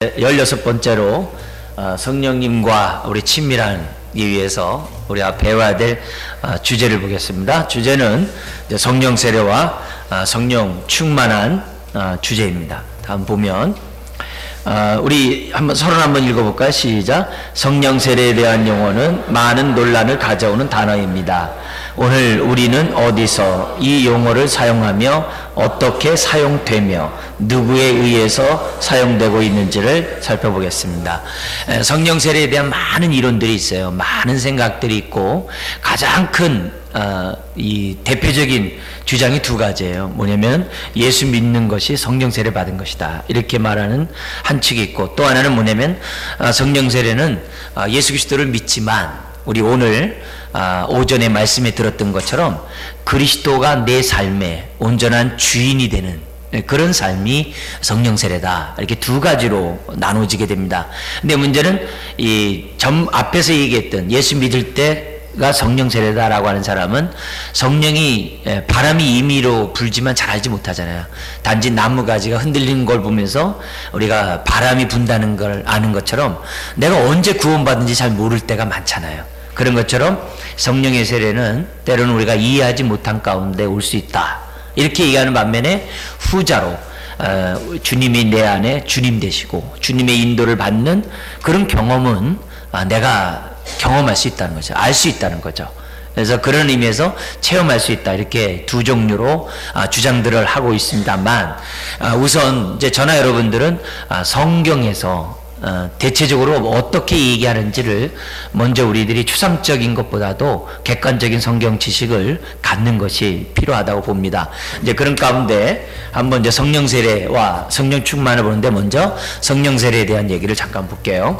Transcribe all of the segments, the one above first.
16번째로 성령님과 우리 친밀한 이 위해서 우리가 배워야 될 주제를 보겠습니다. 주제는 성령 세례와 성령 충만한 주제입니다. 다음 보면 우리 서론 한번 읽어볼까요? 시작. 성령 세례에 대한 용어는 많은 논란을 가져오는 단어입니다. 오늘 우리는 어디서 이 용어를 사용하며 어떻게 사용되며 누구에 의해서 사용되고 있는지를 살펴보겠습니다. 성령 세례에 대한 많은 이론들이 있어요. 많은 생각들이 있고 가장 큰 이 대표적인 주장이 두 가지예요. 뭐냐면 예수 믿는 것이 성령 세례 받은 것이다, 이렇게 말하는 한 측이 있고, 또 하나는 뭐냐면 성령 세례는 예수 그리스도를 믿지만 우리 오늘 오전에 말씀에 들었던 것처럼 그리스도가 내 삶의 온전한 주인이 되는 그런 삶이 성령 세례다, 이렇게 두 가지로 나눠지게 됩니다. 근데 문제는 이 앞에서 얘기했던 예수 믿을 때가 성령 세례다라고 하는 사람은 성령이 바람이 임의로 불지만 잘 알지 못하잖아요. 단지 나무가지가 흔들리는 걸 보면서 우리가 바람이 분다는 걸 아는 것처럼 내가 언제 구원받은지 잘 모를 때가 많잖아요. 그런 것처럼 성령의 세례는 때로는 우리가 이해하지 못한 가운데 올 수 있다, 이렇게 얘기하는 반면에 후자로 주님이 내 안에 주님 되시고 주님의 인도를 받는 그런 경험은 내가 경험할 수 있다는 거죠. 알 수 있다는 거죠. 그래서 그런 의미에서 체험할 수 있다, 이렇게 두 종류로 주장들을 하고 있습니다만, 우선 이제 저나 여러분들은 성경에서 대체적으로 어떻게 얘기하는지를 먼저 우리들이 추상적인 것보다도 객관적인 성경 지식을 갖는 것이 필요하다고 봅니다. 이제 그런 가운데 한번 이제 성령 세례와 성령 충만을 보는데, 먼저 성령 세례에 대한 얘기를 잠깐 볼게요.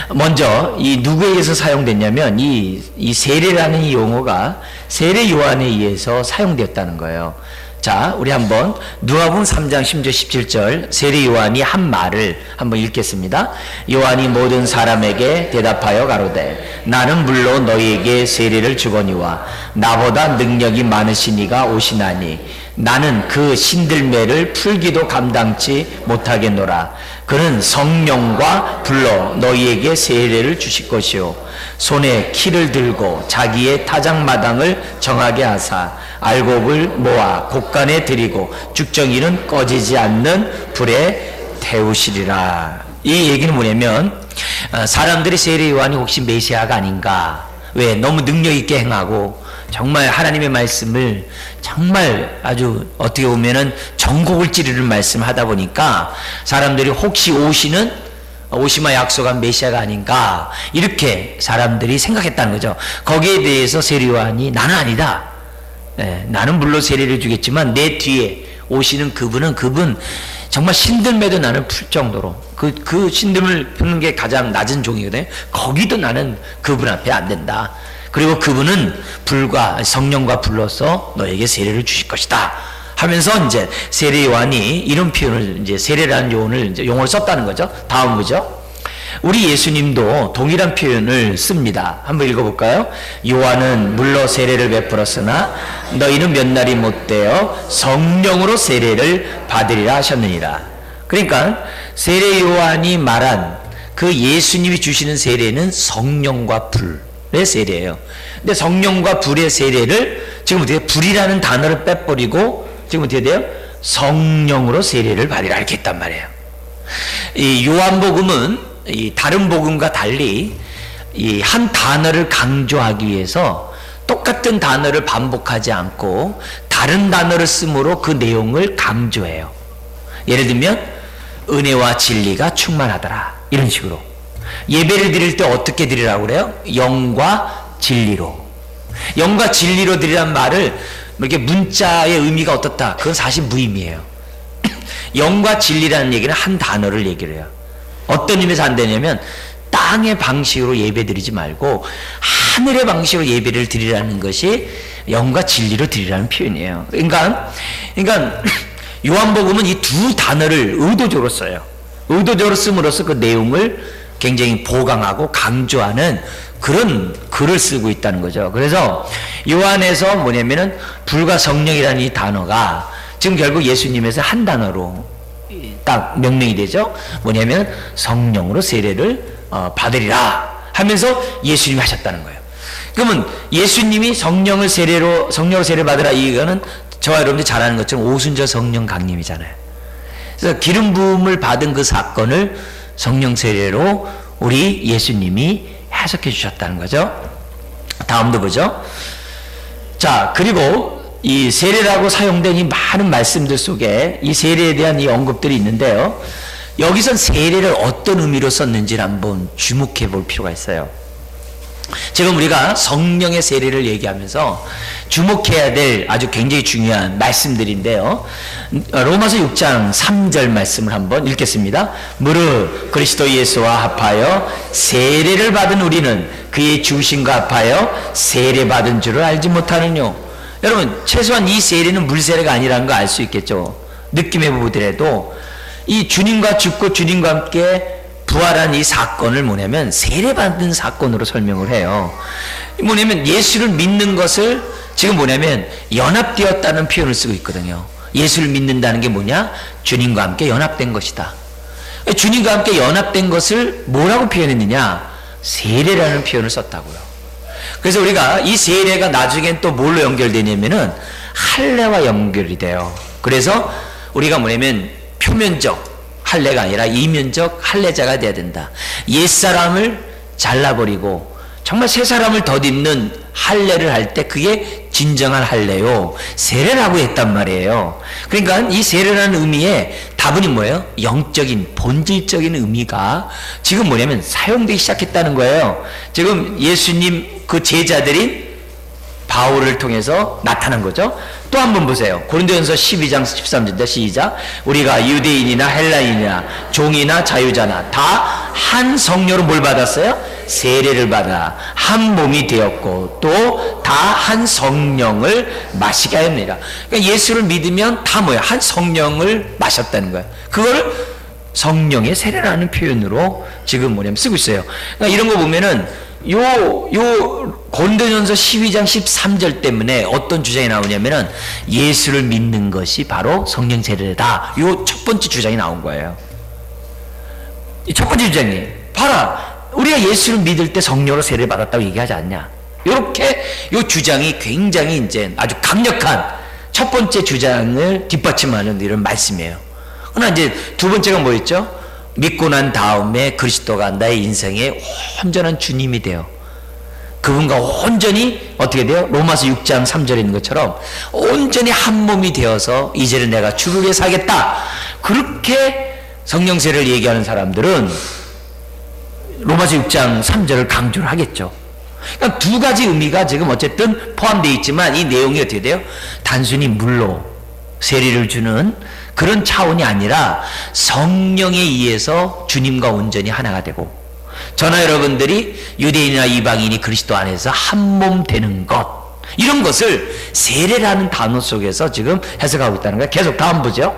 먼저 이 누구에 의해서 사용됐냐면 이 세례라는 이 용어가 세례 요한에 의해서 사용되었다는 거예요. 자, 우리 한번 누가복음 3장 10절 17절 세례 요한이 한 말을 한번 읽겠습니다. 요한이 모든 사람에게 대답하여 가로되 나는 물론 너희에게 세례를 주거니와 나보다 능력이 많으신 이가 오시나니 나는 그 신들매를 풀기도 감당치 못하겠노라. 그는 성령과 불로 너희에게 세례를 주실 것이요 손에 키를 들고 자기의 타작마당을 정하게 하사 알곡을 모아 곡간에 들이고 죽정이는 꺼지지 않는 불에 태우시리라. 이 얘기는 뭐냐면 사람들이 세례 요한이 혹시 메시아가 아닌가, 왜 너무 능력 있게 행하고 정말 하나님의 말씀을 정말 아주 어떻게 보면은 전곡을 찌르는 말씀을 하다 보니까 사람들이 혹시 오시마 약속한 메시아가 아닌가, 이렇게 사람들이 생각했다는 거죠. 거기에 대해서 세례 요한이 나는 아니다, 나는 물론 세례를 주겠지만 내 뒤에 오시는 그분 정말 신들매도 나는 풀 정도로 그 신들을 푸는 게 가장 낮은 종이거든요. 거기도 나는 그분 앞에 안 된다. 그리고 그분은 불과 성령과 불러서 너에게 세례를 주실 것이다 하면서 이제 세례 요한이 이런 표현을, 이제 세례라는 용어를 썼다는 거죠. 다음 보죠. 우리 예수님도 동일한 표현을 씁니다. 한번 읽어볼까요? 요한은 물로 세례를 베풀었으나 너희는 몇 날이 못되어 성령으로 세례를 받으리라 하셨느니라. 그러니까 세례 요한이 말한 그 예수님이 주시는 세례는 성령과 불의 세례예요. 근데 성령과 불의 세례를 지금 어떻게 불이라는 단어를 빼버리고 지금 어떻게 돼요? 성령으로 세례를 받으리라, 이렇게 했단 말이에요. 이 요한복음은 이 다른 복음과 달리 이 한 단어를 강조하기 위해서 똑같은 단어를 반복하지 않고 다른 단어를 쓰므로 그 내용을 강조해요. 예를 들면 은혜와 진리가 충만하더라, 이런 식으로. 예배를 드릴 때 어떻게 드리라고 그래요? 영과 진리로. 영과 진리로 드리란 말을 이렇게 문자의 의미가 어떻다, 그건 사실 무의미해요. 영과 진리라는 얘기는 한 단어를 얘기를 해요. 어떤 의미에서 안 되냐면 땅의 방식으로 예배 드리지 말고 하늘의 방식으로 예배를 드리라는 것이 영과 진리로 드리라는 표현이에요. 그러니까 요한복음은 이 두 단어를 의도적으로 써요. 의도적으로 씀으로써 그 내용을 굉장히 보강하고 강조하는 그런 글을 쓰고 있다는 거죠. 그래서 요한에서 뭐냐면은 불과 성령이라는 이 단어가 지금 결국 예수님에서 한 단어로 딱 명령이 되죠. 뭐냐면 성령으로 세례를 받으리라 하면서 예수님이 하셨다는 거예요. 그러면 예수님이 성령으로 세례 받으라, 이거는 저와 여러분들이 잘 아는 것처럼 오순절 성령 강림이잖아요. 그래서 기름 부음을 받은 그 사건을 성령 세례로 우리 예수님이 해석해 주셨다는 거죠. 다음도 보죠. 자, 그리고 이 세례라고 사용된 이 많은 말씀들 속에 이 세례에 대한 이 언급들이 있는데요. 여기선 세례를 어떤 의미로 썼는지를 한번 주목해 볼 필요가 있어요. 지금 우리가 성령의 세례를 얘기하면서 주목해야 될 아주 굉장히 중요한 말씀들인데요. 로마서 6장 3절 말씀을 한번 읽겠습니다. 무릇 그리스도 예수와 합하여 세례를 받은 우리는 그의 주심과 합하여 세례 받은 줄을 알지 못하느뇨. 여러분, 최소한 이 세례는 물세례가 아니라는 거 알 수 있겠죠. 느낌해 보더라도 이 주님과 죽고 주님과 함께 부활한 이 사건을 뭐냐면 세례받은 사건으로 설명을 해요. 뭐냐면 예수를 믿는 것을 지금 뭐냐면 연합되었다는 표현을 쓰고 있거든요. 예수를 믿는다는 게 뭐냐? 주님과 함께 연합된 것이다. 주님과 함께 연합된 것을 뭐라고 표현했느냐? 세례라는 표현을 썼다고요. 그래서 우리가 이 세례가 나중엔 또 뭘로 연결되냐면은 할례와 연결이 돼요. 그래서 우리가 뭐냐면 표면적 할례가 아니라 이면적 할례자가 돼야 된다. 옛사람을 잘라버리고 정말 새 사람을 덧입는 할례를 할 때 그게 진정한 할례요, 세례라고 했단 말이에요. 그러니까 이 세례라는 의미의 다분히 뭐예요? 영적인 본질적인 의미가 지금 뭐냐면 사용되기 시작했다는 거예요. 지금 예수님 그 제자들인 바울을 통해서 나타난 거죠. 또 한 번 보세요. 고린도전서 12장 13절인데 시작. 우리가 유대인이나 헬라인이나 종이나 자유자나 다 한 성령으로 뭘 받았어요? 세례를 받아 한 몸이 되었고 또 다 한 성령을 마시게 하였느니라. 그러니까 예수를 믿으면 다 뭐야? 한 성령을 마셨다는 거예요. 그걸 성령의 세례라는 표현으로 지금 뭐냐면 쓰고 있어요. 그러니까 이런 거 보면은 고린도전서 12장 13절 때문에 어떤 주장이 나오냐면은 예수를 믿는 것이 바로 성령 세례다. 요 첫 번째 주장이 나온 거예요. 이 첫 번째 주장이 봐라, 우리가 예수를 믿을 때 성령으로 세례를 받았다고 얘기하지 않냐. 요렇게 요 주장이 굉장히 이제 아주 강력한 첫 번째 주장을 뒷받침하는 이런 말씀이에요. 그러나 이제 두 번째가 뭐였죠? 믿고 난 다음에 그리스도가 나의 인생의 온전한 주님이 돼요. 그분과 온전히 어떻게 돼요? 로마서 6장 3절에 있는 것처럼 온전히 한 몸이 되어서 이제는 내가 주를 위해 살겠다. 그렇게 성령세를 얘기하는 사람들은 로마서 6장 3절을 강조를 하겠죠. 그러니까 두 가지 의미가 지금 어쨌든 포함되어 있지만 이 내용이 어떻게 돼요? 단순히 물로 세례를 주는 그런 차원이 아니라 성령에 의해서 주님과 온전히 하나가 되고 저나 여러분들이 유대인이나 이방인이 그리스도 안에서 한 몸 되는 것, 이런 것을 세례라는 단어 속에서 지금 해석하고 있다는 거예요. 계속 다음 보죠.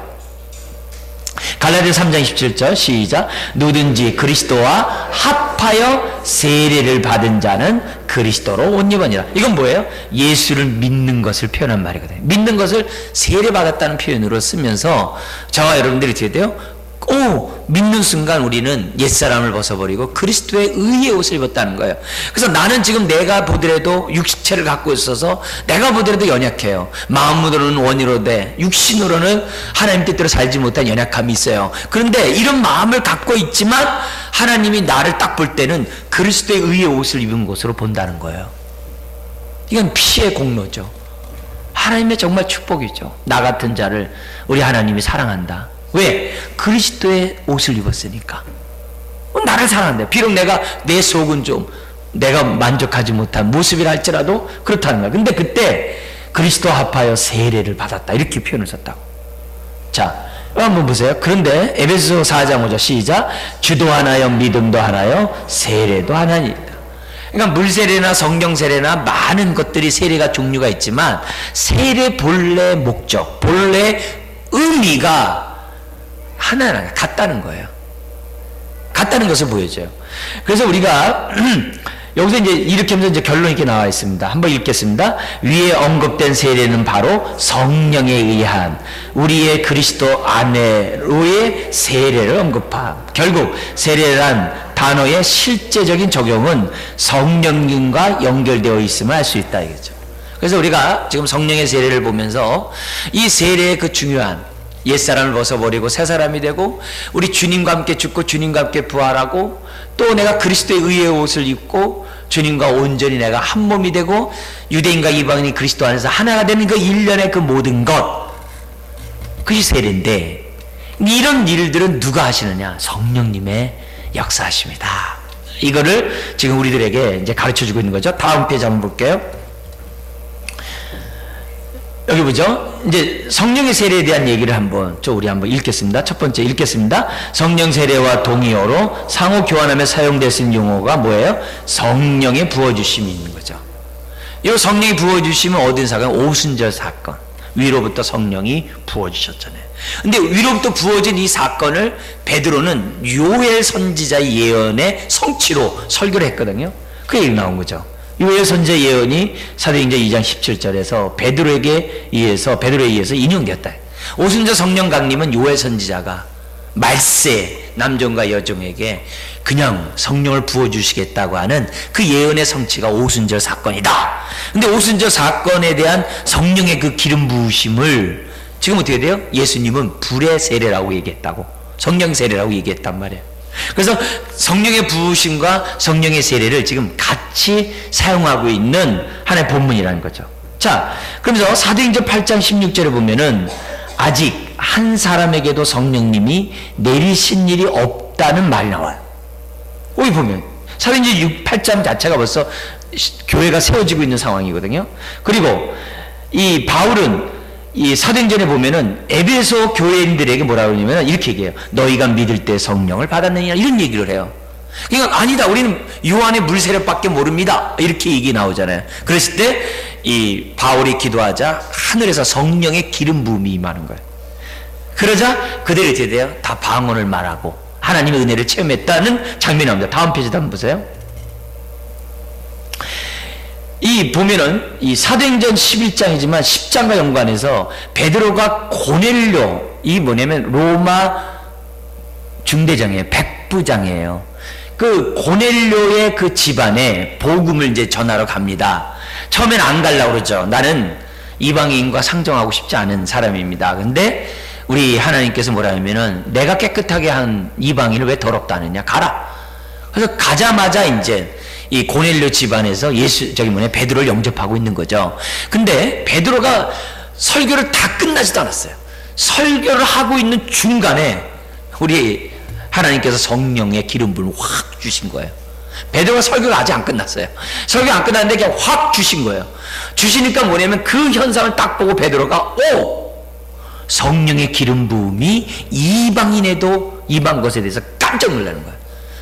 갈라디아 3장 27절 시작. 누구든지 그리스도와 합하여 세례를 받은 자는 그리스도로 옷 입으니라. 이건 뭐예요? 예수를 믿는 것을 표현한 말이거든요. 믿는 것을 세례받았다는 표현으로 쓰면서 저와 여러분들이 어떻게 돼요? 믿는 순간 우리는 옛사람을 벗어버리고 그리스도의 의의 옷을 입었다는 거예요. 그래서 나는 지금 내가 보더라도 육체를 갖고 있어서 내가 보더라도 연약해요. 마음으로는 원이로 돼 육신으로는 하나님 뜻대로 살지 못한 연약함이 있어요. 그런데 이런 마음을 갖고 있지만 하나님이 나를 딱 볼 때는 그리스도의 의의 옷을 입은 것으로 본다는 거예요. 이건 피의 공로죠. 하나님의 정말 축복이죠. 나 같은 자를 우리 하나님이 사랑한다. 왜? 그리스도의 옷을 입었으니까. 나를 사랑한다. 비록 내가 내 속은 좀 내가 만족하지 못한 모습이라 할지라도 그렇다는 거야. 근데 그때 그리스도와 합하여 세례를 받았다. 이렇게 표현을 썼다고. 자, 한번 보세요. 그런데 에베소 4장 5절 시작. 주도 하나요, 믿음도 하나요, 세례도 하나니이다. 그러니까 물세례나 성경세례나 많은 것들이 세례가 종류가 있지만 세례 본래 목적, 본래 의미가 하나는 같다는 거예요. 같다는 것을 보여줘요. 그래서 우리가 여기서 이제 이렇게 하면서 이제 결론이 이렇게 나와 있습니다. 한번 읽겠습니다. 위에 언급된 세례는 바로 성령에 의한 우리의 그리스도 안에로의 세례를 언급함. 결국 세례란 단어의 실제적인 적용은 성령님과 연결되어 있음을 알 수 있다 이거죠. 그래서 우리가 지금 성령의 세례를 보면서 이 세례의 그 중요한 옛사람을 벗어버리고 새사람이 되고 우리 주님과 함께 죽고 주님과 함께 부활하고 또 내가 그리스도의 의의 옷을 입고 주님과 온전히 내가 한 몸이 되고 유대인과 이방인이 그리스도 안에서 하나가 되는 그 일련의 그 모든 것, 그것이 세례인데 이런 일들은 누가 하시느냐? 성령님의 역사하십니다. 이거를 지금 우리들에게 이제 가르쳐주고 있는 거죠. 다음 페이지 한번 볼게요. 여기 보죠. 이제 성령의 세례에 대한 얘기를 우리 한번 읽겠습니다. 첫 번째 읽겠습니다. 성령 세례와 동의어로 상호 교환하며 사용될 수 있는 용어가 뭐예요? 성령의 부어주심이 있는 거죠. 이 성령이 부어주심은 어떤 사건? 오순절 사건. 위로부터 성령이 부어주셨잖아요. 근데 위로부터 부어진 이 사건을 베드로는 요엘 선지자의 예언의 성취로 설교를 했거든요. 그 얘기 나온 거죠. 요엘 선지자 예언이 사도행전 2장 17절에서 베드로에 의해서 인용되었다. 오순절 성령 강림은 요엘 선지자가 말세 남종과 여종에게 그냥 성령을 부어주시겠다고 하는 그 예언의 성취가 오순절 사건이다. 근데 오순절 사건에 대한 성령의 그 기름 부으심을 지금 어떻게 돼요? 예수님은 불의 세례라고 얘기했다고, 성령 세례라고 얘기했단 말이에요. 그래서 성령의 부으심과 성령의 세례를 지금 같이 사용하고 있는 하나의 본문이라는 거죠. 자, 그러면서 사도행전 8장 16절에 보면은 아직 한 사람에게도 성령님이 내리신 일이 없다는 말이 나와요. 여기 보면 사도행전 8장 자체가 벌써 교회가 세워지고 있는 상황이거든요. 그리고 이 바울은 이 사도행전에 보면은 에베소 교회인들에게 뭐라고 그러냐면 이렇게 얘기해요. 너희가 믿을 때 성령을 받았느냐 이런 얘기를 해요. 그러니까 아니다, 우리는 요한의 물세례밖에 모릅니다 이렇게 얘기 나오잖아요. 그랬을 때 이 바울이 기도하자 하늘에서 성령의 기름 부음이 임하는 거예요. 그러자 그들이 어떻게 돼요? 다 방언을 말하고 하나님의 은혜를 체험했다는 장면이 나옵니다. 다음 페이지도 한번 보세요. 이 보면은 이 사도행전 11장이지만 10장과 연관해서 베드로가 고넬료, 이 뭐냐면 로마 중대장이에요. 백부장이에요. 그 고넬료의 그 집안에 복음을 이제 전하러 갑니다. 처음엔 안 가려고 그러죠. 나는 이방인과 상종하고 싶지 않은 사람입니다. 근데 우리 하나님께서 뭐라 하면은 내가 깨끗하게 한 이방인을 왜 더럽다 하느냐? 가라. 그래서 가자마자 이제 이 고넬료 집안에서 베드로를 영접하고 있는 거죠. 근데 베드로가 설교를 다 끝나지도 않았어요. 설교를 하고 있는 중간에 우리 하나님께서 성령의 기름 부음을 확 주신 거예요. 베드로가 설교가 아직 안 끝났어요. 설교 안 끝났는데 그냥 확 주신 거예요. 주시니까 뭐냐면 그 현상을 딱 보고 베드로가 성령의 기름 부음이 이방 것에 대해서 깜짝 놀라는 거예요.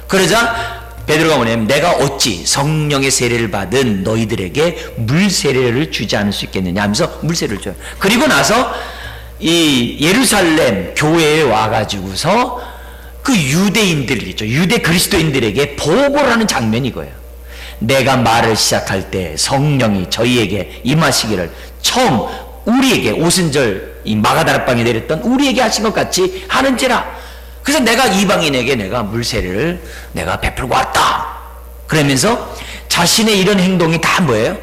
그러자 베드로가 뭐냐면 내가 어찌 성령의 세례를 받은 너희들에게 물 세례를 주지 않을 수 있겠느냐 하면서 물 세례를 줘요. 그리고 나서 이 예루살렘 교회에 와가지고서 그 유대인들 있죠. 유대 그리스도인들에게 보고를 하는 장면이 이거예요. 내가 말을 시작할 때 성령이 저희에게 임하시기를 처음 우리에게 오순절 이 마가다락방에 내렸던 우리에게 하신 것 같이 하는지라. 그래서 내가 이방인에게 내가 물세례를 내가 베풀고 왔다. 그러면서 자신의 이런 행동이 다 뭐예요?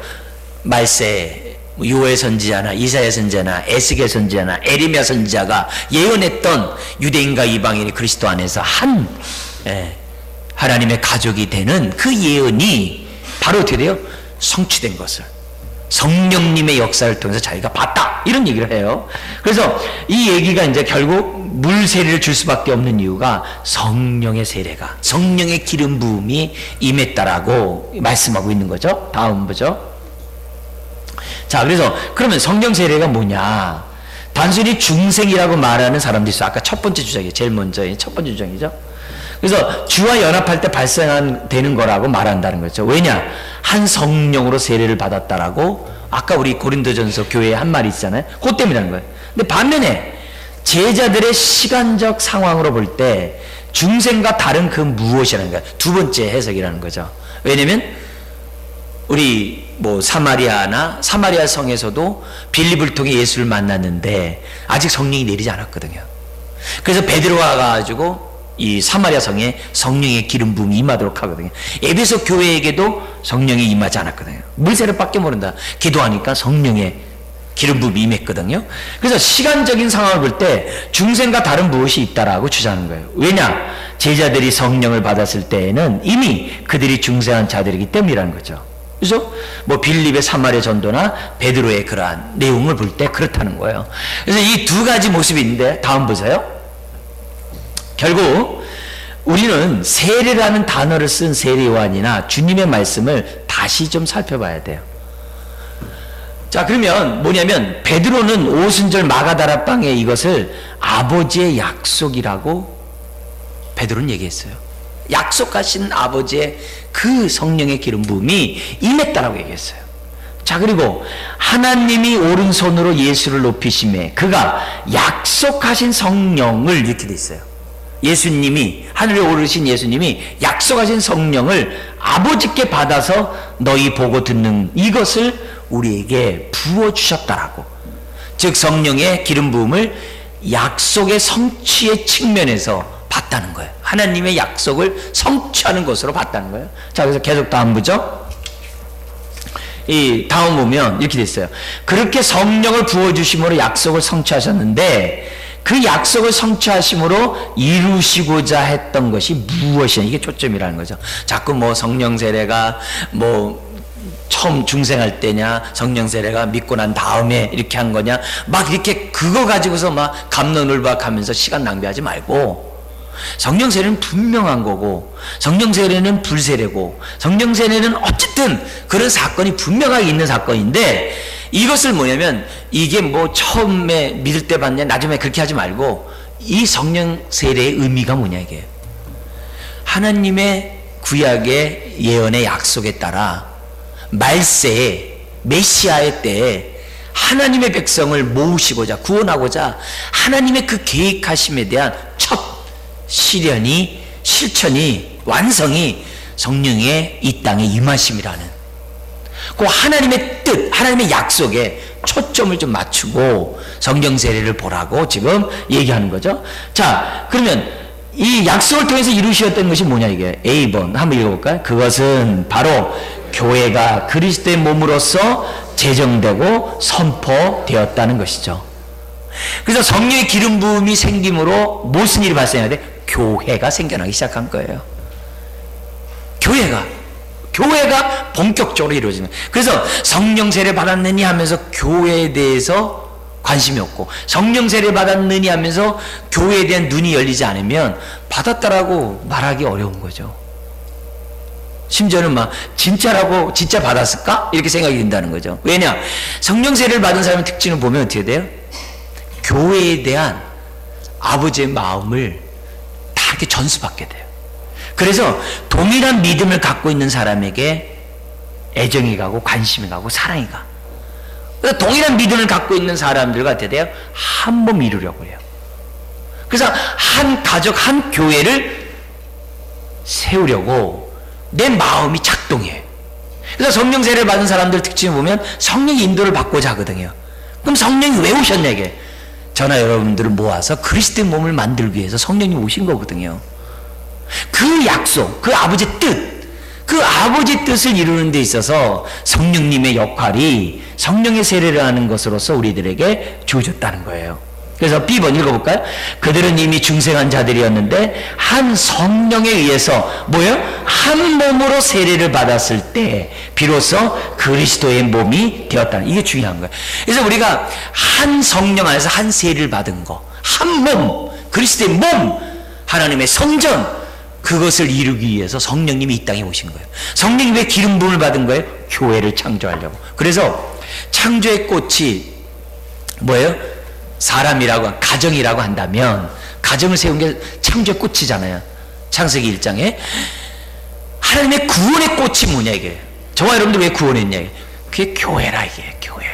말세 요엘 선지자나 이사야 선지자나 에스겔 선지자나 에레미야 선지자가 예언했던 유대인과 이방인이 그리스도 안에서 한 하나님의 가족이 되는 그 예언이 바로 어떻게 돼요? 성취된 것을 성령님의 역사를 통해서 자기가 봤다 이런 얘기를 해요. 그래서 이 얘기가 이제 결국 물 세례를 줄 수밖에 없는 이유가 성령의 세례가 성령의 기름 부음이 임했다라고 말씀하고 있는 거죠. 다음 보죠. 자, 그래서 그러면 성령 세례가 뭐냐? 단순히 중생이라고 말하는 사람도 있어. 아까 첫 번째 주장이에요. 제일 먼저 첫 번째 주장이죠. 그래서 주와 연합할 때 되는 거라고 말한다는 거죠. 왜냐? 한 성령으로 세례를 받았다라고 아까 우리 고린도전서 교회에 한 말이 있잖아요. 그것 때문이라는 거예요. 근데 반면에 제자들의 시간적 상황으로 볼 때 중생과 다른 그 무엇이라는 거예요. 두 번째 해석이라는 거죠. 왜냐면 우리 뭐 사마리아 성에서도 빌립을 통해 예수를 만났는데 아직 성령이 내리지 않았거든요. 그래서 베드로가 가지고 이 사마리아 성에 성령의 기름 부음이 임하도록 하거든요. 에베소 교회에게도 성령이 임하지 않았거든요. 물세례밖에 모른다. 기도하니까 성령의 기름 부음이 임했거든요. 그래서 시간적인 상황을 볼 때 중생과 다른 무엇이 있다라고 주장하는 거예요. 왜냐? 제자들이 성령을 받았을 때에는 이미 그들이 중생한 자들이기 때문이라는 거죠. 그래서 뭐 빌립의 사마리아 전도나 베드로의 그러한 내용을 볼 때 그렇다는 거예요. 그래서 이 두 가지 모습이 있는데 다음 보세요. 결국 우리는 세례라는 단어를 쓴 세례 요한이나 주님의 말씀을 다시 좀 살펴봐야 돼요. 자, 그러면 뭐냐면 베드로는 오순절 마가다라방에 이것을 아버지의 약속이라고 베드로는 얘기했어요. 약속하신 아버지의 그 성령의 기름 부음이 임했다라고 얘기했어요. 자, 그리고 하나님이 오른손으로 예수를 높이심에 그가 약속하신 성령을 이렇게 돼 있어요. 예수님이, 하늘에 오르신 예수님이 약속하신 성령을 아버지께 받아서 너희 보고 듣는 이것을 우리에게 부어주셨다라고. 즉 성령의 기름 부음을 약속의 성취의 측면에서 봤다는 거예요. 하나님의 약속을 성취하는 것으로 봤다는 거예요. 자, 그래서 계속 다음 보죠. 이 다음 보면 이렇게 됐어요. 그렇게 성령을 부어주심으로 약속을 성취하셨는데 그 약속을 성취하심으로 이루시고자 했던 것이 무엇이냐, 이게 초점이라는 거죠. 자꾸 뭐 성령 세례가 뭐 처음 중생할 때냐, 성령 세례가 믿고 난 다음에 이렇게 한 거냐, 막 이렇게 그거 가지고서 막 갑론을박하면서 시간 낭비하지 말고, 성령 세례는 분명한 거고 성령 세례는 불세례고 성령 세례는 어쨌든 그런 사건이 분명하게 있는 사건인데, 이것을 뭐냐면 이게 뭐 처음에 믿을 때 받냐 나중에 그렇게 하지 말고, 이 성령 세례의 의미가 뭐냐, 이게 하나님의 구약의 예언의 약속에 따라 말세에 메시아의 때에 하나님의 백성을 모으시고자 구원하고자 하나님의 그 계획하심에 대한 첫 실현이, 실천이, 완성이 성령의 이 땅에 임하심이라는 그 하나님의 뜻, 하나님의 약속에 초점을 좀 맞추고 성령 세례를 보라고 지금 얘기하는 거죠. 자, 그러면 이 약속을 통해서 이루셨던 것이 뭐냐, 이게 A번 한번 읽어볼까요? 그것은 바로 교회가 그리스도의 몸으로서 제정되고 선포되었다는 것이죠. 그래서 성령의 기름 부음이 생김으로 무슨 일이 발생해야 돼? 교회가 생겨나기 시작한 거예요. 교회가 본격적으로 이루어지는. 그래서 성령 세례 받았느니 하면서 교회에 대해서 관심이 없고, 성령 세례 받았느니 하면서 교회에 대한 눈이 열리지 않으면 받았다라고 말하기 어려운 거죠. 심지어는 막 진짜라고, 진짜 받았을까? 이렇게 생각이 든다는 거죠. 왜냐? 성령 세례를 받은 사람의 특징을 보면 어떻게 돼요? 교회에 대한 아버지의 마음을 다 이렇게 전수받게 돼요. 그래서 동일한 믿음을 갖고 있는 사람에게 애정이 가고 관심이 가고 사랑이 가. 그래서 동일한 믿음을 갖고 있는 사람들과 어떻게 돼요? 한 몸 이루려고 해요. 그래서 한 가족, 한 교회를 세우려고 내 마음이 작동해. 그래서 성령 세례를 받은 사람들 특징을 보면 성령의 인도를 받고자 하거든요. 그럼 성령이 왜 오셨냐, 이게? 저나 여러분들을 모아서 그리스도의 몸을 만들기 위해서 성령이 오신 거거든요. 그 약속, 그 아버지의 뜻, 그 아버지의 뜻을 이루는 데 있어서 성령님의 역할이 성령의 세례를 하는 것으로서 우리들에게 주어졌다는 거예요. 그래서 B번 읽어볼까요? 그들은 이미 중생한 자들이었는데 한 성령에 의해서 뭐예요? 한 몸으로 세례를 받았을 때 비로소 그리스도의 몸이 되었다는, 이게 중요한 거예요. 그래서 우리가 한 성령 안에서 한 세례를 받은 거, 한 몸, 그리스도의 몸, 하나님의 성전, 그것을 이루기 위해서 성령님이 이 땅에 오신 거예요. 성령님의 기름 부음을 받은 거예요? 교회를 창조하려고. 그래서 창조의 꽃이 뭐예요? 사람이라고, 가정이라고 한다면 가정을 세운 게 창조의 꽃이잖아요. 창세기 1장에 하나님의 구원의 꽃이 뭐냐, 이게. 저와 여러분들 왜 구원했냐, 그게 교회라, 이게 교회.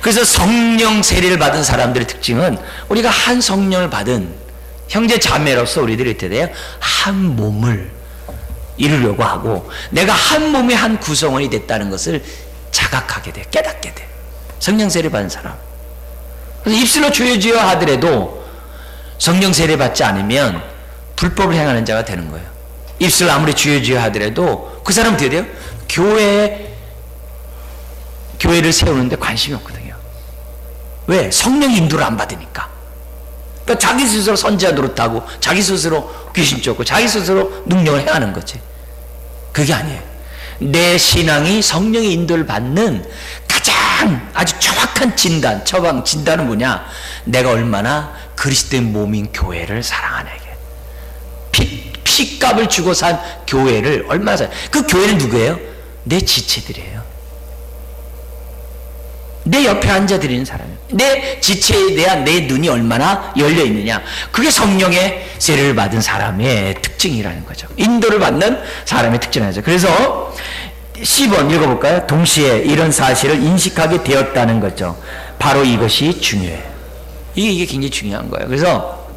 그래서 성령 세례를 받은 사람들의 특징은 우리가 한 성령을 받은 형제 자매로서 우리들이 어떻게 돼요? 한 몸을 이루려고 하고 내가 한 몸의 한 구성원이 됐다는 것을 자각하게 돼, 깨닫게 돼. 성령 세례 받은 사람. 그래서 입술로 주여 주여 하더라도 성령 세례 받지 않으면 불법을 행하는 자가 되는 거예요. 입술로 아무리 주여 주여 하더라도 그 사람은 어떻게 돼요? 교회를 세우는데 관심이 없거든요. 왜? 성령 인도를 안 받으니까. 그러니까 자기 스스로 선지자 노릇하고 자기 스스로 귀신 쫓고 자기 스스로 능력을 행하는 거지. 그게 아니에요. 내 신앙이 성령의 인도를 받는 가장 아주 정확한 진단, 처방 진단은 뭐냐? 내가 얼마나 그리스도의 몸인 교회를 사랑하냐 이게. 피값을 주고 산 교회를 얼마나 사랑해. 그 교회는 누구예요? 내 지체들이에요. 내 옆에 앉아드리는 사람이에요. 내 지체에 대한 내 눈이 얼마나 열려 있느냐. 그게 성령의 세례를 받은 사람의 특징이라는 거죠. 인도를 받는 사람의 특징이죠. 그래서 10번 읽어볼까요? 동시에 이런 사실을 인식하게 되었다는 거죠. 바로 이것이 중요해요. 이게 굉장히 중요한 거예요. 그래서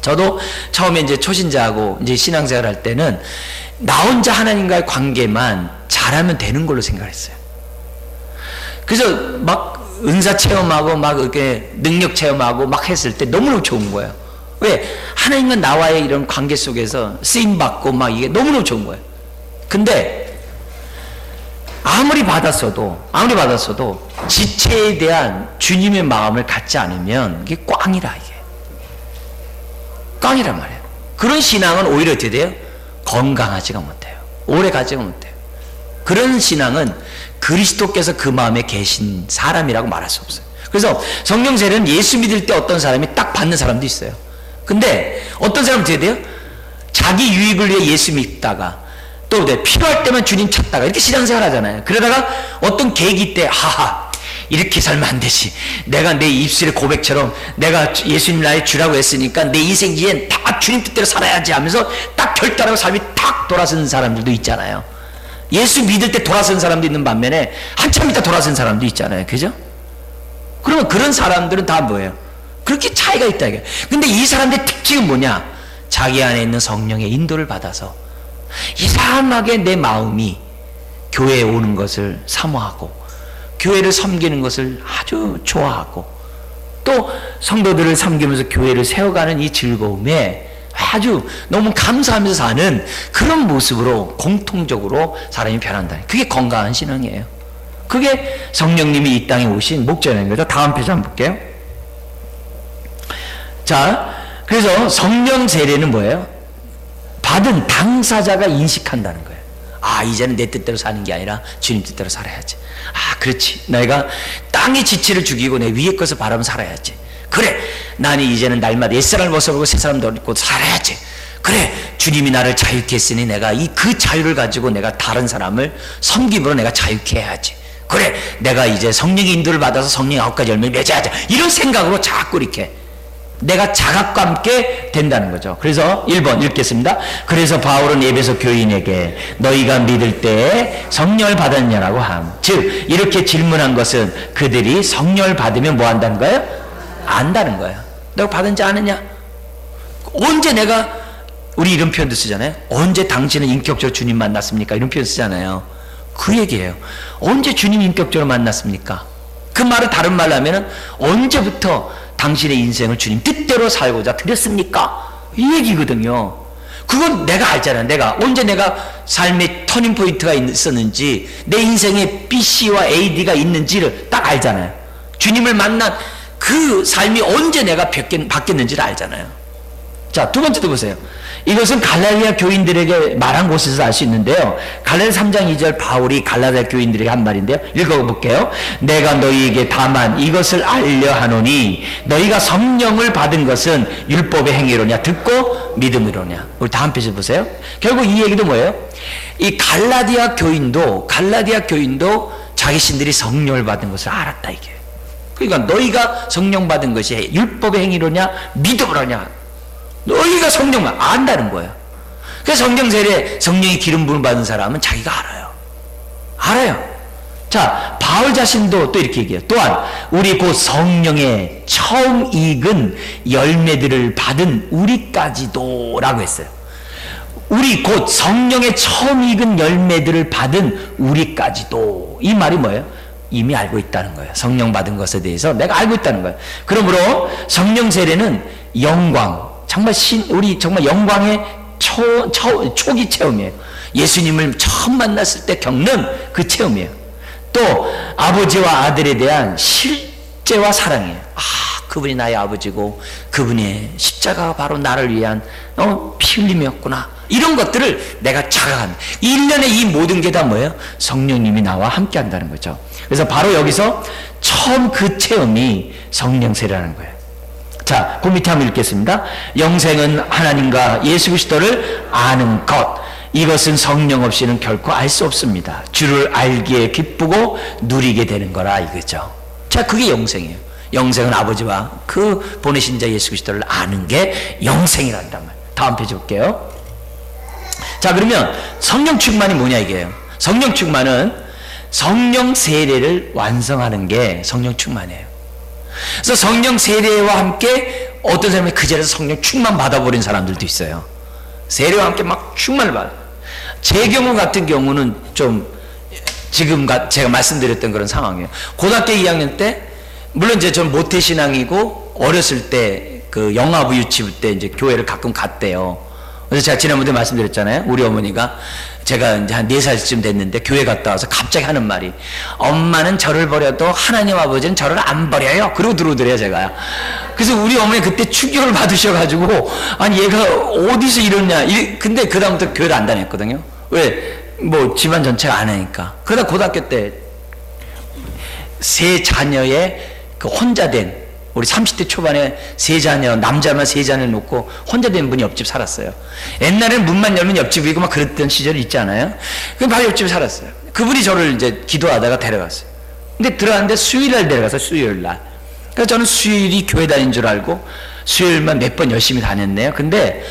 저도 처음에 이제 초신자하고 이제 신앙생활 할 때는 나 혼자 하나님과의 관계만 잘하면 되는 걸로 생각했어요. 그래서 막 은사 체험하고 막 이렇게 능력 체험하고 막 했을 때 너무너무 좋은 거예요. 왜? 하나님과 나와의 이런 관계 속에서 쓰임받고 막 이게 너무너무 좋은 거예요. 근데 아무리 받았어도 지체에 대한 주님의 마음을 갖지 않으면 이게 꽝이라 이게. 꽝이란 말이에요. 그런 신앙은 오히려 어떻게 돼요? 건강하지가 못해요. 오래 가지가 못해요. 그런 신앙은 그리스도께서 그 마음에 계신 사람이라고 말할 수 없어요. 그래서 성령 세례는 예수 믿을 때 어떤 사람이 딱 받는 사람도 있어요. 근데 어떤 사람은 어떻게 돼요? 자기 유익을 위해 예수 믿다가 또 필요할 때만 주님 찾다가 이렇게 신앙생활 하잖아요. 그러다가 어떤 계기 때 하하 이렇게 살면 안 되지. 내가 내 입술의 고백처럼 내가 예수님 나의 주라고 했으니까 내 인생 이엔 다 주님 뜻대로 살아야지 하면서 딱 결단하고 삶이 탁 돌아서는 사람들도 있잖아요. 예수 믿을 때 돌아선 사람도 있는 반면에 한참 있다 돌아선 사람도 있잖아요. 그죠? 그러면 그런 사람들은 다 뭐예요? 그렇게 차이가 있다 이게. 근데 이 사람들의 특징은 뭐냐? 자기 안에 있는 성령의 인도를 받아서 이상하게 내 마음이 교회에 오는 것을 사모하고 교회를 섬기는 것을 아주 좋아하고 또 성도들을 섬기면서 교회를 세워가는 이 즐거움에 아주 너무 감사하면서 사는 그런 모습으로 공통적으로 사람이 변한다. 그게 건강한 신앙이에요. 그게 성령님이 이 땅에 오신 목적인 거죠. 다음 페이지 한번 볼게요. 자, 그래서 성령 세례는 뭐예요? 받은 당사자가 인식한다는 거예요. 아, 이제는 내 뜻대로 사는 게 아니라 주님 뜻대로 살아야지. 아, 그렇지. 내가 땅의 지체를 죽이고 내 위의 것을 바라보며 살아야지. 그래, 나는 이제는 날마다 옛사람을 벗어버리고 새사람도 입고 살아야지. 그래, 주님이 나를 자유케 했으니 내가 그 자유를 가지고 내가 다른 사람을 섬김으로 내가 자유케 해야지. 그래, 내가 이제 성령의 인도를 받아서 성령 9가지 열매를 맺어야지. 이런 생각으로 자꾸 이렇게 내가 자각과 함께 된다는 거죠. 그래서 1번 읽겠습니다. 그래서 바울은 에베소 교인에게 너희가 믿을 때에 성령을 받았냐라고 함. 즉 이렇게 질문한 것은 그들이 성령을 받으면 뭐 한다는 거예요? 안다는 거예요. 내가 받은지 아느냐? 언제 내가 우리 이런 표현도 쓰잖아요. 언제 당신은 인격적으로 주님 만났습니까? 이런 표현 쓰잖아요. 그 얘기예요. 언제 주님 인격적으로 만났습니까? 그 말을 다른 말로 하면은 언제부터 당신의 인생을 주님 뜻대로 살고자 드렸습니까? 이 얘기거든요. 그건 내가 알잖아요. 내가 언제 내가 삶의 터닝 포인트가 있었는지 내 인생에 BC와 AD가 있는지를 딱 알잖아요. 주님을 만난 그 삶이 언제 내가 바뀌었는지를 알잖아요. 자, 두 번째도 보세요. 이것은 갈라디아 교인들에게 말한 곳에서 알 수 있는데요. 갈라디아 3장 2절 바울이 갈라디아 교인들에게 한 말인데요. 읽어볼게요. 내가 너희에게 다만 이것을 알려 하노니 너희가 성령을 받은 것은 율법의 행위로냐 듣고 믿음으로냐. 우리 다음 페이지 보세요. 결국 이 얘기도 뭐예요? 이 갈라디아 교인도 자기 신들이 성령을 받은 것을 알았다 이게. 그러니까 너희가 성령 받은 것이 율법의 행위로냐 믿음으로냐. 너희가 성령만 안다는 거예요. 그래서 성령 세례, 성령의 기름 부음 받은 사람은 자기가 알아요. 자, 바울 자신도 또 이렇게 얘기해요. 또한 우리 곧 성령의 처음 익은 열매들을 받은 우리까지도 라고 했어요. 우리 곧 성령의 처음 익은 열매들을 받은 우리까지도, 이 말이 뭐예요? 이미 알고 있다는 거예요. 성령 받은 것에 대해서 내가 알고 있다는 거예요. 그러므로 성령 세례는 영광, 정말 우리 정말 영광의 초기 체험이에요. 예수님을 처음 만났을 때 겪는 그 체험이에요. 또 아버지와 아들에 대한 실제와 사랑이에요. 그분이 나의 아버지고 그분의 십자가가 바로 나를 위한 피 흘림이었구나. 이런 것들을 내가 자각한 1년에 이 모든 게 다 뭐예요? 성령님이 나와 함께 한다는 거죠. 그래서 바로 여기서 처음 그 체험이 성령 세례라는 거예요. 자, 그 밑에 한번 읽겠습니다. 영생은 하나님과 예수 그리스도를 아는 것, 이것은 성령 없이는 결코 알 수 없습니다. 주를 알기에 기쁘고 누리게 되는 거라 이거죠. 자, 그게 영생이에요. 영생은 아버지와 그 보내신 자 예수 그리스도를 아는 게 영생이란단 말이에요. 다음 페이지 볼게요. 자, 그러면 성령 충만이 뭐냐 이게요. 성령 충만은 성령 세례를 완성하는 게 성령 충만이에요. 그래서 성령 세례와 함께 어떤 사람이 그 자리에서 성령 충만 받아버린 사람들도 있어요. 세례와 함께 막 충만을 받아요. 제 경우 같은 경우는 좀 지금 제가 말씀드렸던 그런 상황이에요. 고등학교 2학년 때, 물론 이제 전 모태신앙이고 어렸을 때 그 영아부 유치부 때 이제 교회를 가끔 갔대요. 그래서 제가 지난번에 말씀드렸잖아요. 우리 어머니가 제가 이제 한 4살쯤 됐는데 교회 갔다 와서 갑자기 하는 말이, 엄마는 저를 버려도 하나님 아버지는 저를 안 버려요. 그러고 들어오더래요, 제가. 그래서 우리 어머니 그때 충격을 받으셔가지고, 아니 얘가 어디서 이러냐. 근데 그 다음부터 교회를 안 다녔거든요. 왜? 뭐 집안 전체가 안 하니까. 그러다 고등학교 때 세 자녀의 그 혼자 된, 우리 30대 초반에 세 자녀, 남자만 세 자녀 놓고 혼자 된 분이 옆집 살았어요. 옛날에는 문만 열면 옆집이고 막 그랬던 시절이 있지 않아요? 그럼 바로 옆집에 살았어요. 그분이 저를 이제 기도하다가 데려갔어요. 근데 들어갔는데 수요일날 데려가서 수요일날. 그래서 저는 수요일이 교회 다닌 줄 알고 수요일만 몇 번 열심히 다녔네요. 근데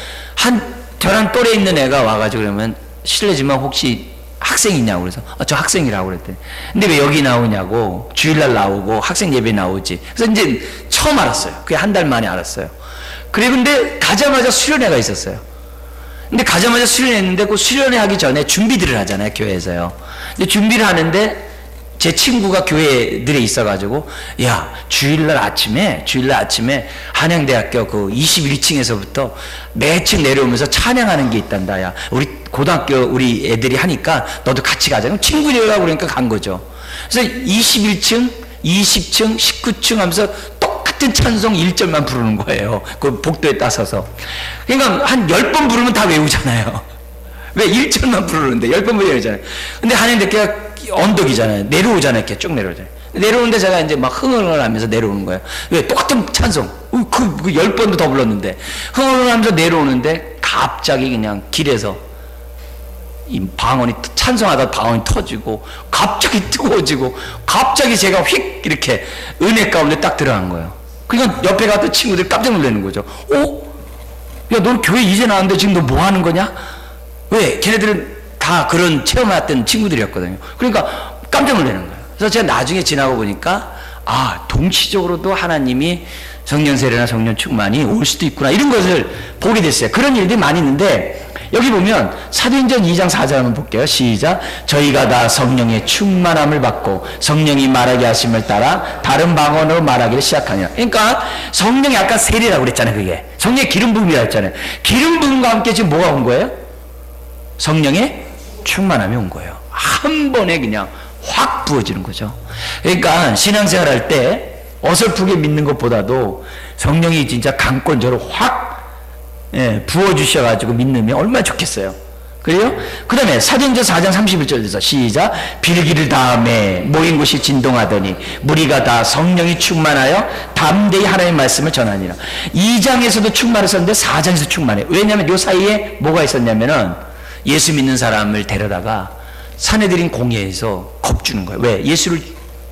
저랑 또래 있는 애가 와가지고 그러면, 실례지만 혹시 학생이냐고. 그래서 저 학생이라고 그랬더니, 근데 왜 여기 나오냐고. 주일날 나오고 학생 예배 나오지. 그래서 이제 처음 알았어요. 그게 한 달 만에 알았어요. 그래, 근데 가자마자 수련회가 있었어요. 근데 가자마자 수련회했는데, 그 수련회 하기 전에 준비들을 하잖아요, 교회에서요. 근데 준비를 하는데 제 친구가 교회들에 있어가지고, 야, 주일날 아침에 한양대학교 그 21층에서부터 매층 내려오면서 찬양하는 게 있단다. 야, 우리 고등학교 우리 애들이 하니까 너도 같이 가자. 그럼 친구들이라고 그러니까 간 거죠. 그래서 21층, 20층, 19층 하면서 똑같은 찬송 1절만 부르는 거예요. 그 복도에 따서서. 그러니까 한 10번 부르면 다 외우잖아요. 왜? 1절만 부르는데 10번 부르잖아요. 근데 한양대학교가 언덕이잖아요. 내려오잖아요. 이렇게 쭉 내려오잖아요. 내려오는데 제가 이제 막 흥얼흥얼 하면서 내려오는 거예요. 왜? 똑같은 찬송. 그 10번도 더 불렀는데. 흥얼흥얼 하면서 내려오는데 갑자기 그냥 길에서 이 방언이, 찬송하다 방언이 터지고, 갑자기 뜨거워지고, 갑자기 제가 휙 이렇게 은혜 가운데 딱 들어간 거예요. 그러니까 옆에 갔던 친구들이 깜짝 놀라는 거죠. 야, 너 교회 이제 나왔는데 지금 너 뭐 하는 거냐? 왜? 걔네들은 다 그런 체험했던 친구들이었거든요. 그러니까 깜짝 놀라는 거예요. 그래서 제가 나중에 지나고 보니까, 동시적으로도 하나님이 성령 세례나 성령 충만이 올 수도 있구나, 이런 것을 보게 됐어요. 그런 일들이 많이 있는데, 여기 보면 사도행전 2장 4절 한번 볼게요. 시작. 저희가 다 성령의 충만함을 받고 성령이 말하게 하심을 따라 다른 방언으로 말하기를 시작하냐. 그러니까 성령이 아까 세례라고 그랬잖아요. 그게 성령의 기름 부음이라고 했잖아요. 기름 부음과 함께 지금 뭐가 온 거예요? 성령의 충만함이 온 거예요. 한 번에 그냥 확 부어지는 거죠. 그러니까 신앙생활 할 때 어설프게 믿는 것보다도 성령이 진짜 강권적으로 확 부어주셔가지고 믿으면 얼마나 좋겠어요. 그래요? 그 다음에 사도행전 4장 31절에서 시작. 빌기를 다음에 모인 곳이 진동하더니 무리가 다 성령이 충만하여 담대히 하나님의 말씀을 전하니라. 2장에서도 충만했었는데 4장에서 충만해. 왜냐하면 요 사이에 뭐가 있었냐면은 예수 믿는 사람을 데려다가 사내들인 공회에서 겁주는 거예요. 왜? 예수를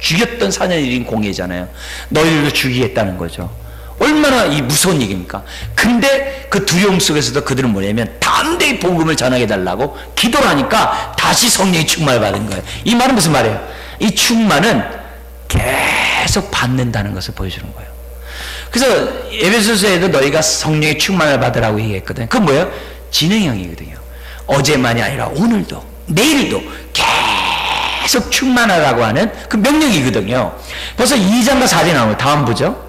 죽였던 사내들인 공회잖아요. 너희들도 죽이겠다는 거죠. 얼마나 이 무서운 얘기입니까? 근데 그 두려움 속에서도 그들은 뭐냐면 담대히 복음을 전하게 달라고 기도를 하니까 다시 성령이 충만을 받은 거예요. 이 말은 무슨 말이에요? 이 충만은 계속 받는다는 것을 보여주는 거예요. 그래서 에베소서에도 너희가 성령의 충만을 받으라고 얘기했거든요. 그건 뭐예요? 진행형이거든요. 어제만이 아니라 오늘도 내일도 계속 충만하라고 하는 그 명령이거든요. 벌써 2장과 4장에 나오면 다음 보죠.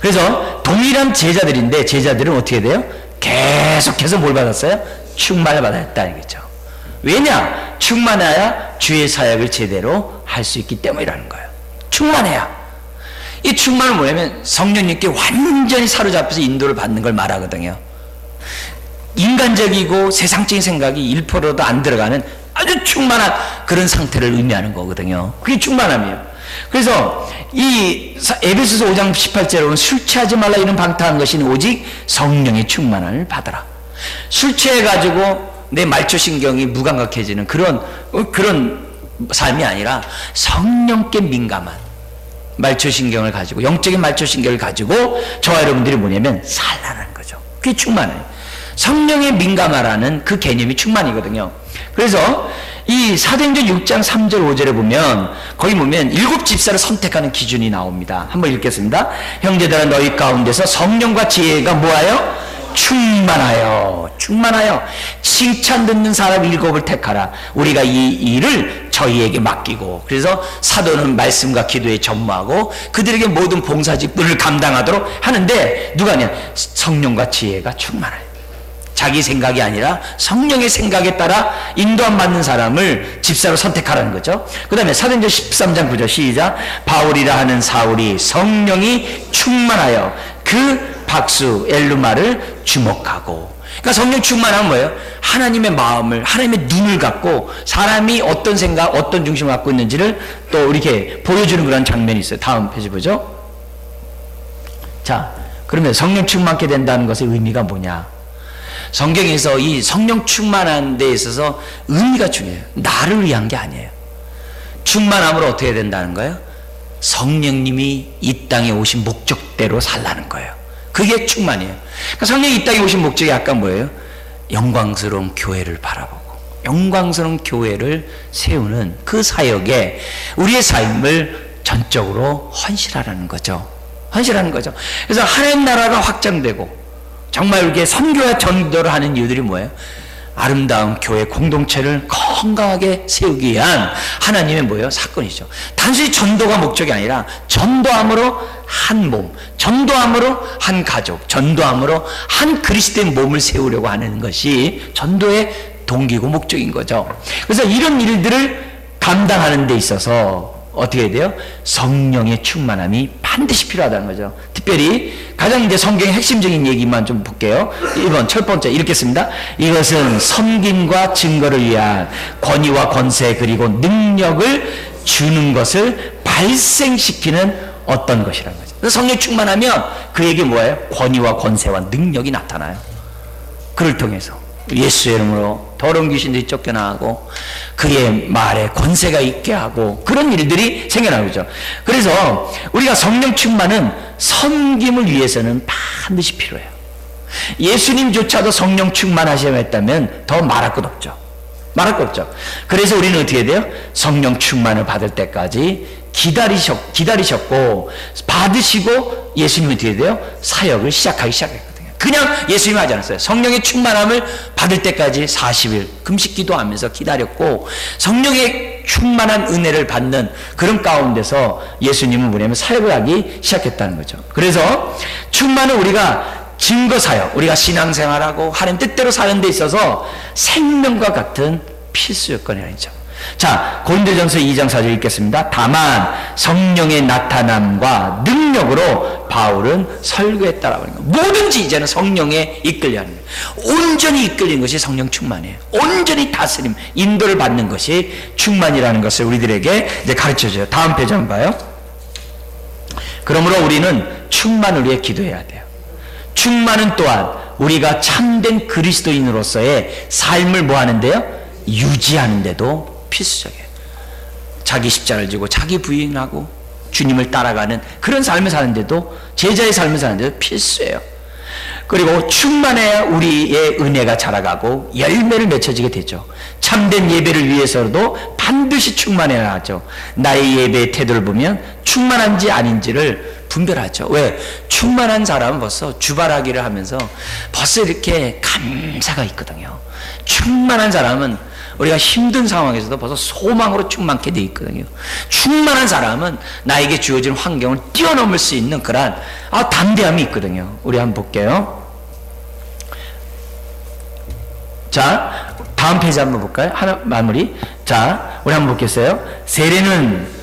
그래서 동일한 제자들인데 제자들은 어떻게 돼요? 계속해서 뭘 받았어요? 충만을 받았다는 거죠. 왜냐? 충만해야 주의 사역을 제대로 할 수 있기 때문이라는 거예요. 충만해야. 이 충만은 뭐냐면 성령님께 완전히 사로잡혀서 인도를 받는 걸 말하거든요. 인간적이고 세상적인 생각이 1%도 안 들어가는 아주 충만한 그런 상태를 의미하는 거거든요. 그게 충만함이에요. 그래서 이 에베소서 5장 18절에 술 취하지 말라 이런 방탕한 것이 오직 성령의 충만함을 받아라. 술 취해가지고 내 말초신경이 무감각해지는 그런 삶이 아니라 성령께 민감한 말초신경을 가지고 영적인 말초신경을 가지고 저와 여러분들이 뭐냐면 살라는 거죠. 그게 충만해요. 성령에 민감하라는 그 개념이 충만이거든요. 그래서 이 사도행전 6장 3절 5절에 보면 거기 보면 7 집사를 선택하는 기준이 나옵니다. 한번 읽겠습니다. 형제들아 너희 가운데서 성령과 지혜가 뭐하여? 충만하여 칭찬 듣는 사람 7을 택하라. 우리가 이 일을 저희에게 맡기고, 그래서 사도는 말씀과 기도에 전무하고 그들에게 모든 봉사직분을 감당하도록 하는데 누가 하냐? 성령과 지혜가 충만하여. 자기 생각이 아니라 성령의 생각에 따라 인도함 받는 사람을 집사로 선택하라는 거죠. 그 다음에 사도행전 13장 9절 시작. 바울이라 하는 사울이 성령이 충만하여 그 박수 엘루마를 주목하고. 그러니까 성령 충만하면 뭐예요? 하나님의 마음을, 하나님의 눈을 갖고 사람이 어떤 생각, 어떤 중심을 갖고 있는지를 또 이렇게 보여주는 그런 장면이 있어요. 다음 페이지 보죠. 자, 그러면 성령 충만케 된다는 것의 의미가 뭐냐? 성경에서 이 성령 충만한 데 있어서 의미가 중요해요. 나를 위한 게 아니에요. 충만함으로 어떻게 된다는 거예요? 성령님이 이 땅에 오신 목적대로 살라는 거예요. 그게 충만이에요. 그러니까 성령이 이 땅에 오신 목적이 아까 뭐예요? 영광스러운 교회를 바라보고 영광스러운 교회를 세우는 그 사역에 우리의 삶을 전적으로 헌신하라는 거죠. 헌신하는 거죠. 그래서 하나님 나라가 확장되고 정말 이렇게 선교와 전도를 하는 이유들이 뭐예요? 아름다운 교회 공동체를 건강하게 세우기 위한 하나님의 뭐예요? 사건이죠. 단순히 전도가 목적이 아니라 전도함으로 한 몸, 전도함으로 한 가족, 전도함으로 한 그리스도의 몸을 세우려고 하는 것이 전도의 동기고 목적인 거죠. 그래서 이런 일들을 감당하는 데 있어서 어떻게 해야 돼요? 성령의 충만함이 반드시 필요하다는 거죠. 특별히 가장 이제 성경의 핵심적인 얘기만 좀 볼게요. 1번 첫 번째 이렇게 씁니다. 이것은 섬김과 증거를 위한 권위와 권세 그리고 능력을 주는 것을 발생시키는 어떤 것이라는 거죠. 그래서 성령 충만하면 그에게 뭐예요? 권위와 권세와 능력이 나타나요. 그를 통해서 예수의 이름으로 더러운 귀신들이 쫓겨나가고 그의 말에 권세가 있게 하고 그런 일들이 생겨나는 거죠. 그래서 우리가 성령 충만은 섬김을 위해서는 반드시 필요해요. 예수님조차도 성령 충만하셔야 했다면 더 말할 것 없죠. 말할 것 없죠. 그래서 우리는 어떻게 돼요? 성령 충만을 받을 때까지 기다리셨고 받으시고 예수님은 어떻게 돼요? 사역을 시작하기 시작했거든요. 그냥 예수님이 하지 않았어요. 성령의 충만함을 받을 때까지 40일 금식 기도하면서 기다렸고 성령의 충만한 은혜를 받는 그런 가운데서 예수님은 뭐냐면 사역을 하기 시작했다는 거죠. 그래서 충만은 우리가 증거사역, 우리가 신앙생활하고 하나님 뜻대로 사는 데 있어서 생명과 같은 필수 요건이 아니죠. 자, 고린도전서 2장 4절 읽겠습니다. 다만 성령의 나타남과 능력으로 바울은 설교했다라고 하는 거예요. 뭐든지 이제는 성령에 이끌려 하는 거예요. 온전히 이끌린 것이 성령 충만이에요. 온전히 다스림, 인도를 받는 것이 충만이라는 것을 우리들에게 이제 가르쳐줘요. 다음 페이지 한번 봐요. 그러므로 우리는 충만을 위해 기도해야 돼요. 충만은 또한 우리가 참된 그리스도인으로서의 삶을 뭐 하는데요? 유지하는데도 필수적이에요. 자기 십자가를 지고 자기 부인하고 주님을 따라가는 그런 삶을 사는데도 제자의 삶을 사는데도 필수예요. 그리고 충만해야 우리의 은혜가 자라가고 열매를 맺혀지게 되죠. 참된 예배를 위해서도 반드시 충만해야 하죠. 나의 예배의 태도를 보면 충만한지 아닌지를 분별하죠. 왜? 충만한 사람은 벌써 주바라기를 하면서 벌써 이렇게 감사가 있거든요. 충만한 사람은 우리가 힘든 상황에서도 벌써 소망으로 충만케 되어 있거든요. 충만한 사람은 나에게 주어진 환경을 뛰어넘을 수 있는 그러한 담대함이 있거든요. 우리 한번 볼게요. 자, 다음 페이지 한번 볼까요? 하나 마무리. 자, 우리 한번 보겠어요. 세례는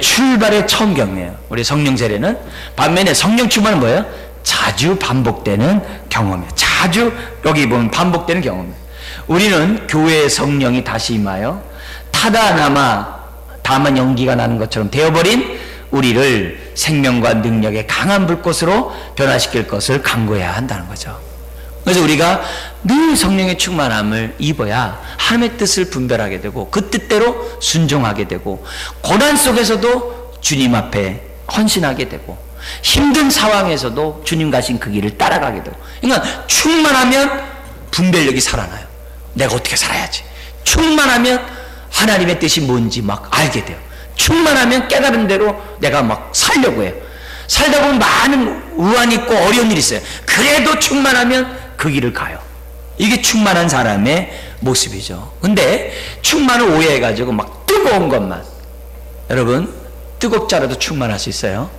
출발의 처음 경험이에요. 우리 성령 세례는. 반면에 성령 충만은 뭐예요? 자주 반복되는 경험이에요. 자주 여기 보면 반복되는 경험이에요. 우리는 교회의 성령이 다시 임하여 타다나마 다만 연기가 나는 것처럼 되어버린 우리를 생명과 능력의 강한 불꽃으로 변화시킬 것을 간구해야 한다는 거죠. 그래서 우리가 늘 성령의 충만함을 입어야 하나님의 뜻을 분별하게 되고 그 뜻대로 순종하게 되고 고난 속에서도 주님 앞에 헌신하게 되고 힘든 상황에서도 주님 가신 그 길을 따라가게 되고, 그러니까 충만하면 분별력이 살아나요. 내가 어떻게 살아야지. 충만하면 하나님의 뜻이 뭔지 막 알게 돼요. 충만하면 깨달은 대로 내가 막 살려고 해요. 살다 보면 많은 우환이 있고 어려운 일이 있어요. 그래도 충만하면 그 길을 가요. 이게 충만한 사람의 모습이죠. 근데 충만을 오해해가지고 막 뜨거운 것만, 여러분 뜨겁지 않아도 충만할 수 있어요.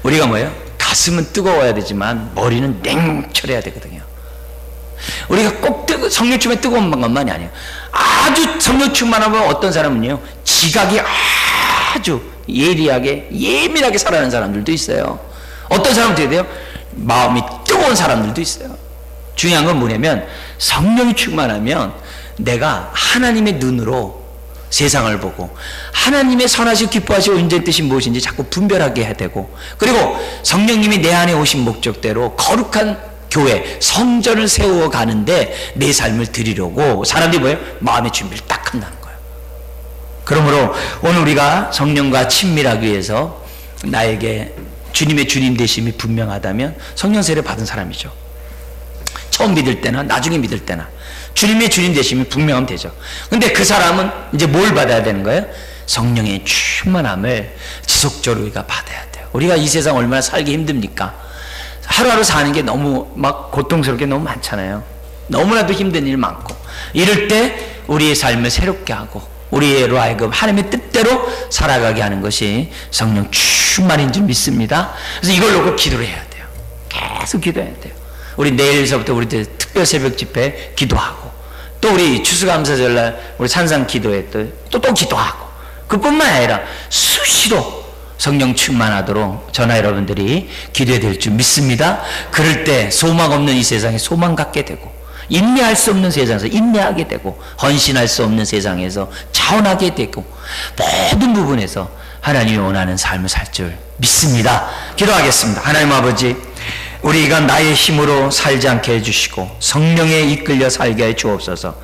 우리가 뭐예요? 가슴은 뜨거워야 되지만 머리는 냉철해야 되거든요. 우리가 꼭 성령 충만에 뜨거운 것만이 아니에요. 아주 성령 충만하면 어떤 사람은요, 지각이 아주 예리하게 예민하게 살아가는 사람들도 있어요. 어떤 사람은 어떻게 돼요? 마음이 뜨거운 사람들도 있어요. 중요한 건 뭐냐면 성령이 충만하면 내가 하나님의 눈으로 세상을 보고 하나님의 선하시고 기뻐하시고 온전한 뜻이 무엇인지 자꾸 분별하게 해야 되고, 그리고 성령님이 내 안에 오신 목적대로 거룩한 교회, 성전을 세워 가는데 내 삶을 드리려고 사람들이 뭐예요? 마음의 준비를 딱 한다는 거예요. 그러므로 오늘 우리가 성령과 친밀하기 위해서 나에게 주님의 주님 되심이 분명하다면 성령 세례 받은 사람이죠. 처음 믿을 때나 나중에 믿을 때나 주님의 주님 되심이 분명하면 되죠. 근데 그 사람은 이제 뭘 받아야 되는 거예요? 성령의 충만함을 지속적으로 우리가 받아야 돼요. 우리가 이 세상 얼마나 살기 힘듭니까? 하루하루 사는 게 너무 막 고통스럽게 너무 많잖아요. 너무나도 힘든 일 많고, 이럴 때 우리의 삶을 새롭게 하고 우리로 하여금 하나님의 뜻대로 살아가게 하는 것이 성령 충만인 줄 믿습니다. 그래서 이걸 놓고 기도를 해야 돼요. 계속 기도해야 돼요. 우리 내일서부터 우리들 특별 새벽 집회 기도하고, 또 우리 추수감사절날 우리 산상 기도회 또 기도하고, 그뿐만 아니라 수시로 성령 충만하도록 저나 여러분들이 기도해야 될 줄 믿습니다. 그럴 때 소망 없는 이 세상에 소망 갖게 되고, 인내할 수 없는 세상에서 인내하게 되고, 헌신할 수 없는 세상에서 자원하게 되고, 모든 부분에서 하나님이 원하는 삶을 살 줄 믿습니다. 기도하겠습니다. 하나님 아버지, 우리가 나의 힘으로 살지 않게 해주시고 성령에 이끌려 살게 해 주옵소서.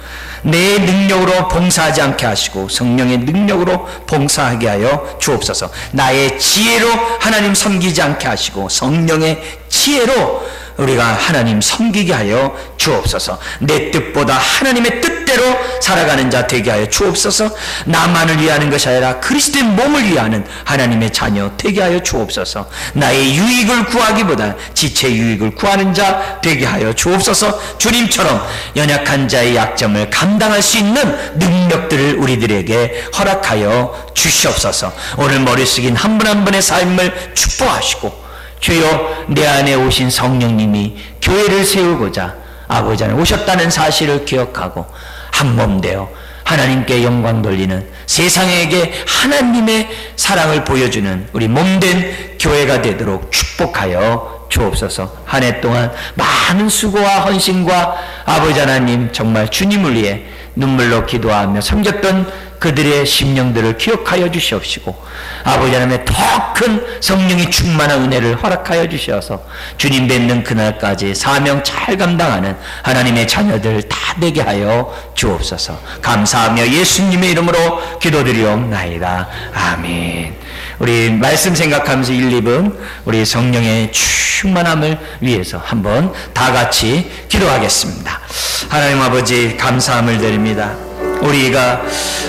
내 능력으로 봉사하지 않게 하시고 성령의 능력으로 봉사하게 하여 주옵소서. 나의 지혜로 하나님 섬기지 않게 하시고 성령의 지혜로 우리가 하나님 섬기게 하여 주옵소서. 내 뜻보다 하나님의 뜻대로 살아가는 자 되게 하여 주옵소서. 나만을 위하는 것이 아니라 그리스도의 몸을 위하는 하나님의 자녀 되게 하여 주옵소서. 나의 유익을 구하기보다 지체 유익을 구하는 자 되게 하여 주옵소서. 주님처럼 연약한 자의 약점을 감당할 수 있는 능력들을 우리들에게 허락하여 주시옵소서. 오늘 머리 숙인 한 분 한 분의 삶을 축복하시고, 주여 내 안에 오신 성령님이 교회를 세우고자 아버지 안에 오셨다는 사실을 기억하고 한 몸 되어 하나님께 영광 돌리는, 세상에게 하나님의 사랑을 보여주는 우리 몸된 교회가 되도록 축복하여 주옵소서. 한 해 동안 많은 수고와 헌신과 아버지 하나님 정말 주님을 위해 눈물로 기도하며 섬겼던 그들의 심령들을 기억하여 주시옵시고, 아버지 하나님의 더 큰 성령이 충만한 은혜를 허락하여 주셔서 주님 뵙는 그날까지 사명 잘 감당하는 하나님의 자녀들 다 되게 하여 주옵소서. 감사하며 예수님의 이름으로 기도드리옵나이다. 아멘. 우리 말씀 생각하면서 1, 2분 우리 성령의 충만함을 위해서 한번 다 같이 기도하겠습니다. 하나님 아버지 감사함을 드립니다. 우리가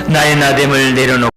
나의 나됨을 내려놓고